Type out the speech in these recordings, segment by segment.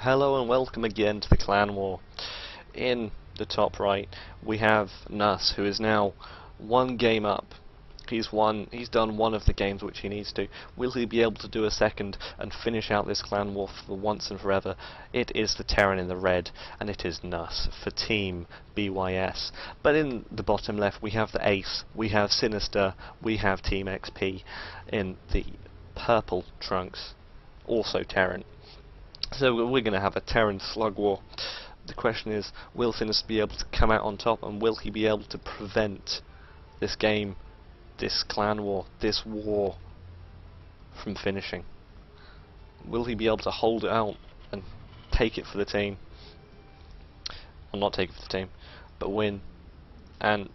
Hello and welcome again to the Clan War. In the top right we have Nuss, who is now one game up. He's done one of the games which he needs to. Will he be able to do a second and finish out this Clan War for once and forever? It is the Terran in the red, and it is Nuss for Team bYs. But in the bottom left we have the Ace, we have Sinister, we have Team XP in the purple trunks, also Terran. So we're going to have a Terran slug war. The question is, will Sinister be able to come out on top, and will he be able to prevent this game, this clan war, this war from finishing? Will he be able to hold it out and take it for the team? Well, not take it for the team, but win. And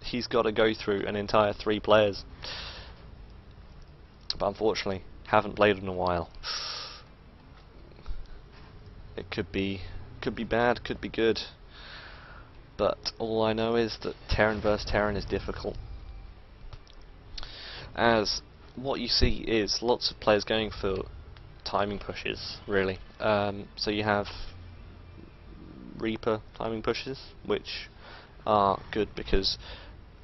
he's got to go through an entire 3 players. But unfortunately, haven't played in a while. It could be bad, could be good, but all I know is that Terran vs Terran is difficult, as what you see is lots of players going for timing pushes, really. So you have Reaper timing pushes, which are good because,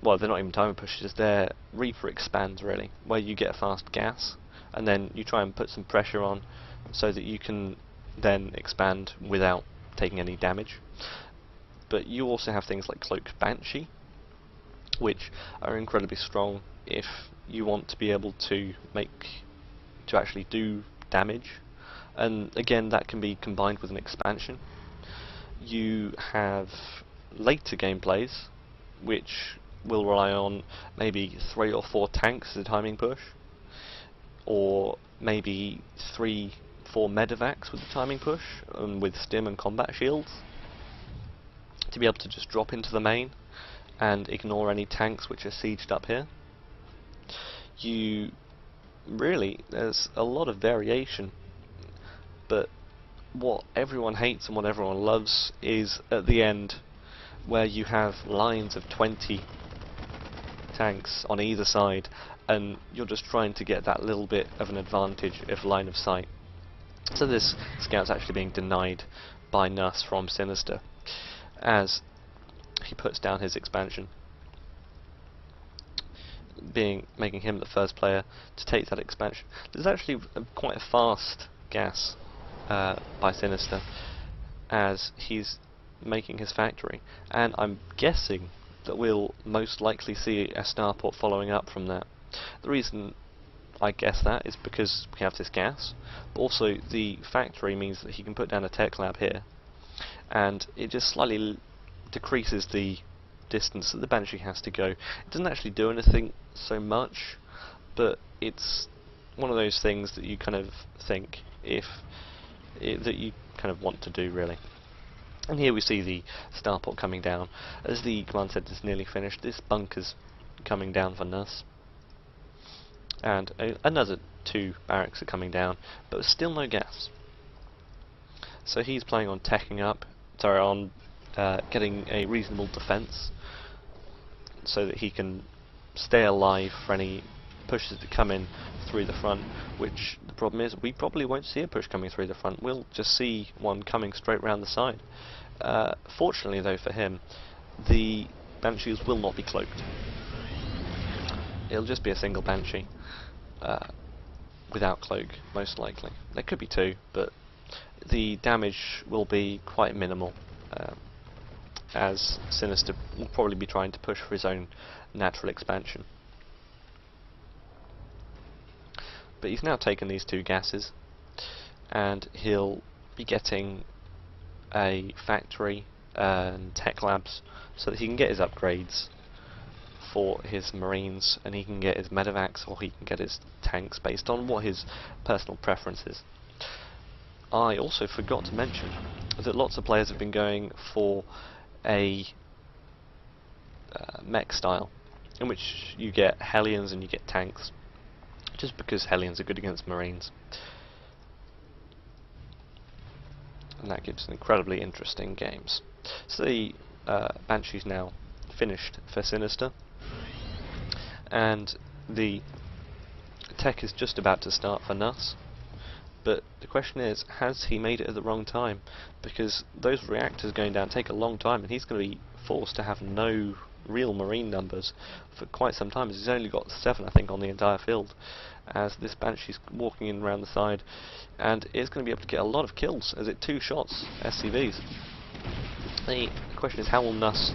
well, they're not even timing pushes, they're Reaper expands, really, where you get a fast gas and then you try and put some pressure on so that you can then expand without taking any damage. But you also have things like Cloak Banshee, which are incredibly strong if you want to be able to actually do damage, and again that can be combined with an expansion. You have later gameplays which will rely on maybe 3 or 4 tanks as a timing push, or maybe 3-4 medevacs with the timing push, with stim and combat shields, to be able to just drop into the main and ignore any tanks which are sieged up here. There's a lot of variation, but what everyone hates and what everyone loves is at the end where you have lines of 20 tanks on either side and you're just trying to get that little bit of an advantage of line of sight. So this scout's actually being denied by Nuss from Sinister as he puts down his expansion, making him the first player to take that expansion. There's actually quite a fast gas by Sinister as he's making his factory, and I'm guessing that we'll most likely see a starport following up from that. The reason I guess that is because we have this gas, but also the factory means that he can put down a tech lab here, and it just slightly decreases the distance that the Banshee has to go. It doesn't actually do anything so much, but it's one of those things that you kind of think that you kind of want to do, really. And here we see the starport coming down. As the command center is nearly finished, this bunker's coming down for Nuss, and another 2 barracks are coming down, but still no gas. So he's planning on getting a reasonable defense so that he can stay alive for any pushes that come in through the front, which the problem is we probably won't see a push coming through the front. We'll just see one coming straight round the side. Fortunately though for him, the Banshees will not be cloaked. It'll just be a single Banshee without cloak, most likely. There could be 2, but the damage will be quite minimal, as Sinister will probably be trying to push for his own natural expansion. But he's now taken these 2 gases, and he'll be getting a factory and tech labs so that he can get his upgrades for his marines, and he can get his medevacs, or he can get his tanks based on what his personal preference is. I also forgot to mention that lots of players have been going for a mech style, in which you get Hellions and you get tanks, just because Hellions are good against marines, and that gives incredibly interesting games. So the Banshee's now finished for Sinister, and the tech is just about to start for Nuss, But the question is, has he made it at the wrong time? Because those reactors going down take a long time, and he's going to be forced to have no real marine numbers for quite some time, as he's only got 7, I think, on the entire field, as this Banshee's walking in around the side, and it's going to be able to get a lot of kills, as it 2 shots SCVs. The question is, how will Nuss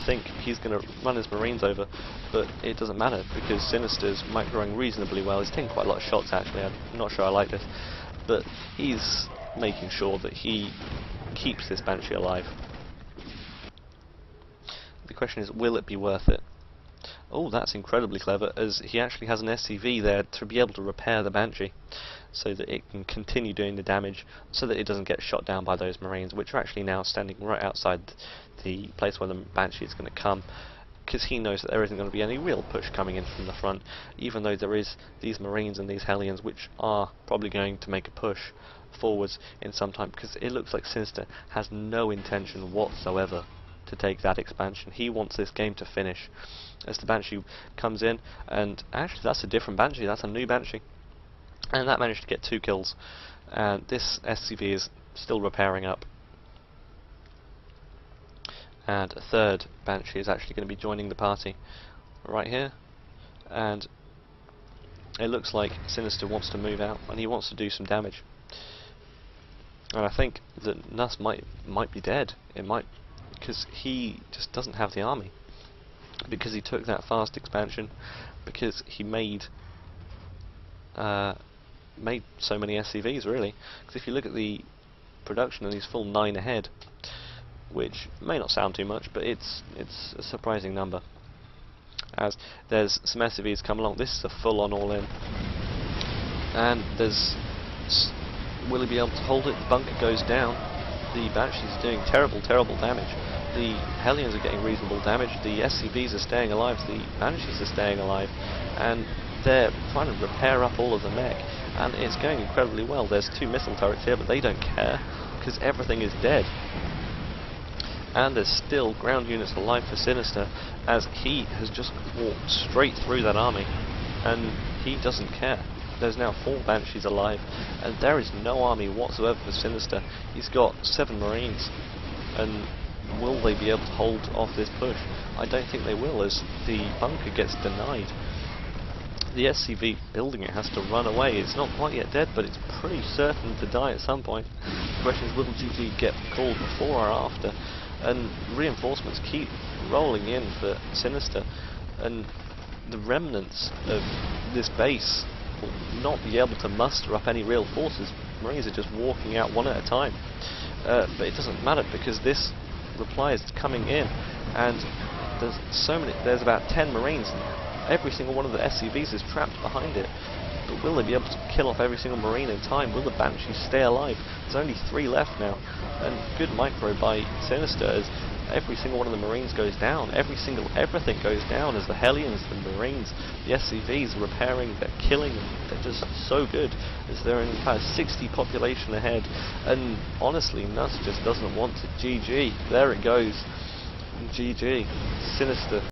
think he's going to run his marines over? But it doesn't matter, because Sinister's microing reasonably well. He's taking quite a lot of shots, actually. I'm not sure I like this, but he's making sure that he keeps this Banshee alive. The question is, will it be worth it? Oh, that's incredibly clever, as he actually has an SCV there to be able to repair the Banshee, so that it can continue doing the damage, so that it doesn't get shot down by those marines, which are actually now standing right outside the place where the Banshee is going to come, because he knows that there isn't going to be any real push coming in from the front, even though there is these marines and these Hellions which are probably going to make a push forwards in some time, because it looks like Sinister has no intention whatsoever to take that expansion. He wants this game to finish. As the Banshee comes in, and actually that's a different Banshee, that's a new Banshee, and that managed to get 2 kills, and this SCV is still repairing up, and a 3rd Banshee is actually going to be joining the party right here, and it looks like Sinister wants to move out, and he wants to do some damage, and I think that Nuss might be dead. It might, because he just doesn't have the army, because he took that fast expansion, because he made so many SCVs, really. Because if you look at the production, and he's full 9 ahead, which may not sound too much, but it's a surprising number. As there's some SCVs come along, this is a full-on all-in, and there's will he be able to hold it? The bunker goes down. The Banshee's doing terrible damage. The Hellions are getting reasonable damage. The SCVs are staying alive. The Banshees are staying alive, and they're trying to repair up all of the mech, and it's going incredibly well. There's 2 missile turrets here, but they don't care, because everything is dead. And there's still ground units alive for Sinister, as he has just walked straight through that army, and he doesn't care. There's now 4 Banshees alive, and there is no army whatsoever for Sinister. He's got 7 Marines, and will they be able to hold off this push? I don't think they will, as the bunker gets denied. The SCV building it has to run away. It's not quite yet dead, but it's pretty certain to die at some point. The question is, will GG get called before or after? And reinforcements keep rolling in for Sinister, and the remnants of this base will not be able to muster up any real forces. Marines are just walking out one at a time, but it doesn't matter, because this reply is coming in, and there's about 10 Marines, and every single one of the SCVs is trapped behind it. But will they be able to kill off every single Marine in time? Will the Banshee stay alive? There's only 3 left now, and good micro by Sinister, as every single one of the Marines goes down. Everything goes down, as the Hellions, the Marines, the SCVs are repairing, they're killing them. They're just so good, as they're in kind of 60 population ahead. And honestly, Nuss just doesn't want to GG. There it goes. GG. Sinister.